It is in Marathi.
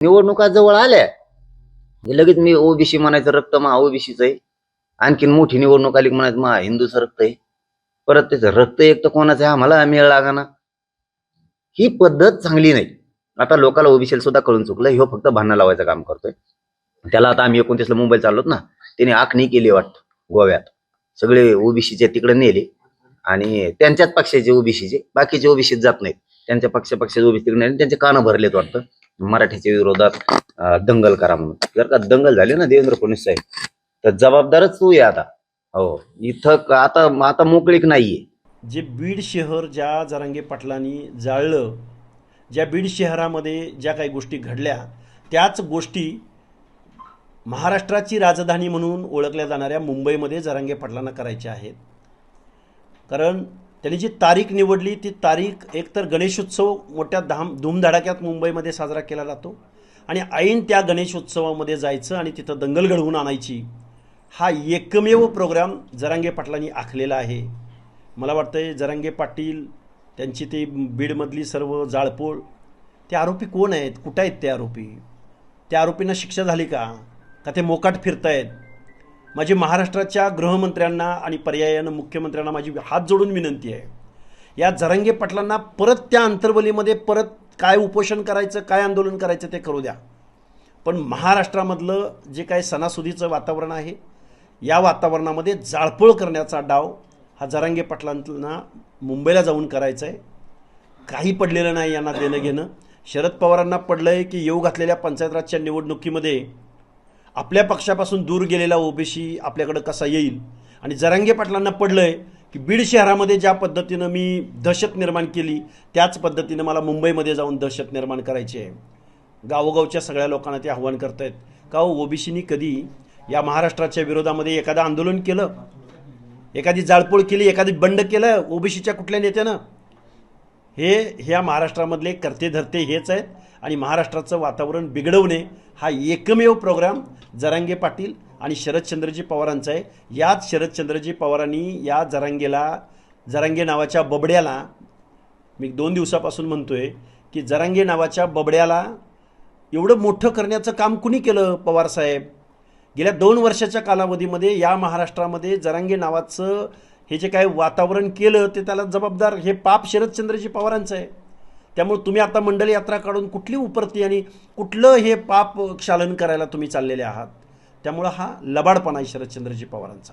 निवडणुका जवळ आल्या की लगेच मी ओबीसी म्हणायचं, रक्त महा ओबीसीच आहे. आणखीन मोठी निवडणूक आली की म्हणायचं महा हिंदूचं रक्त आहे. परत त्याचं रक्त एक तर कोणाचं आहे आम्हाला मेळ लागाना. ही पद्धत चांगली नाही. आता लोकांना ओबीसीला सुद्धा कळून चुकलं, ह्यो फक्त भांडण लावायचं काम करतोय. त्याला आता आम्ही 29ला मुंबईला चाललोत ना, त्याने आखणी केली वाटतं गोव्यात. सगळे ओबीसीचे तिकडे नेले आणि त्यांच्याच पक्षाचे ओबीसीचे, बाकीचे ओबीसीत जात नाहीत. त्यांच्या पक्षाचे ओबीसी तिकडे नेले, त्यांचे कानं भरलेत वाटतं मराठीच्या विरोधात दंगल करा म्हणून. जर का दंगल झाली ना देवेंद्र फडणवीस साहेब, तर जबाबदारच तू आहे आता. हो, इथं आता आता मोकळीक नाहीये. जे बीड शहर ज्या जरांगे पाटलांनी जाळलं, ज्या बीड शहरामध्ये ज्या काही गोष्टी घडल्या, त्याच गोष्टी महाराष्ट्राची राजधानी म्हणून ओळखल्या जाणाऱ्या मुंबईमध्ये जरांगे पाटलांना करायच्या आहेत. कारण त्यांनी जी तारीख निवडली ती तारीख एकतर गणेशोत्सव मोठ्या धूमधडाक्यात मुंबईमध्ये साजरा केला जातो आणि ऐन त्या गणेशोत्सवामध्ये जायचं आणि तिथं दंगल घडवून आणायची, हा एकमेव प्रोग्राम जरांगे पाटलांनी आखलेला आहे. मला वाटतं जरांगे पाटील, त्यांची ते बीडमधली सर्व जाळपोळ, ते आरोपी कोण आहेत, कुठं आहेत ते आरोपी? त्या आरोपींना शिक्षा झाली का ते मोकाट फिरतायत? माझी महाराष्ट्राच्या गृहमंत्र्यांना आणि पर्यायानं मुख्यमंत्र्यांना माझी हात जोडून विनंती आहे, या जरांगे पाटलांना परत त्या अंतर्वलीमध्ये परत काय उपोषण करायचं, काय आंदोलन करायचं ते करू द्या. पण महाराष्ट्रामधलं जे काय सणासुदीचं वातावरण आहे, या वातावरणामध्ये जाळपोळ करण्याचा डाव हा जरांगे पाटलांना मुंबईला जाऊन करायचं आहे. काही पडलेलं नाही यांना देणं घेणं. शरद पवारांना पडलं आहे की येऊ घातलेल्या पंचायत राजच्या निवडणुकीमध्ये आपल्या पक्षापासून दूर गेलेला ओबीसी आपल्याकडं कसा येईल, आणि जरांगे पाटलांना पडलं आहे की बीड शहरामध्ये ज्या पद्धतीनं मी दहशत निर्माण केली त्याच पद्धतीनं मला मुंबईमध्ये जाऊन दहशत निर्माण करायची आहे. गावोगावच्या सगळ्या लोकांना ते आव्हान करतायत का ओबीसीनी कधी या महाराष्ट्राच्या विरोधामध्ये एखादं आंदोलन केलं, एखादी जाळपोळ केली, एखादी बंड केलं ओबीसीच्या कुठल्या नेत्यानं? ह्या महाराष्ट्रामधले करते धरते हेच आहेत आणि महाराष्ट्राचं वातावरण बिघडवणे हा एकमेव प्रोग्राम जरांगे पाटील आणि शरदचंद्रजी पवारांचा आहे. याच शरदचंद्रजी पवारांनी या जरांगे नावाच्या बबड्याला, मी 2 दिवसापासून म्हणतोय की जरांगे नावाच्या बबड्याला एवढं मोठं करण्याचं काम कुणी केलं? पवारसाहेब. गेल्या 2 वर्षाच्या कालावधीमध्ये या महाराष्ट्रामध्ये जरांगे नावाचं हे जे काय वातावरण केलं ते त्याला जबाबदार हे पाप शरदचंद्रजी पवारांचं आहे. त्यामुळे तुम्ही आता मंडल यात्रा काढून कुठली उपरती आणि कुठलं हे पाप क्षालन करायला तुम्ही चाललेले आहात? त्यामुळं हा लबाडपणा आहे शरदचंद्रजी पवारांचा.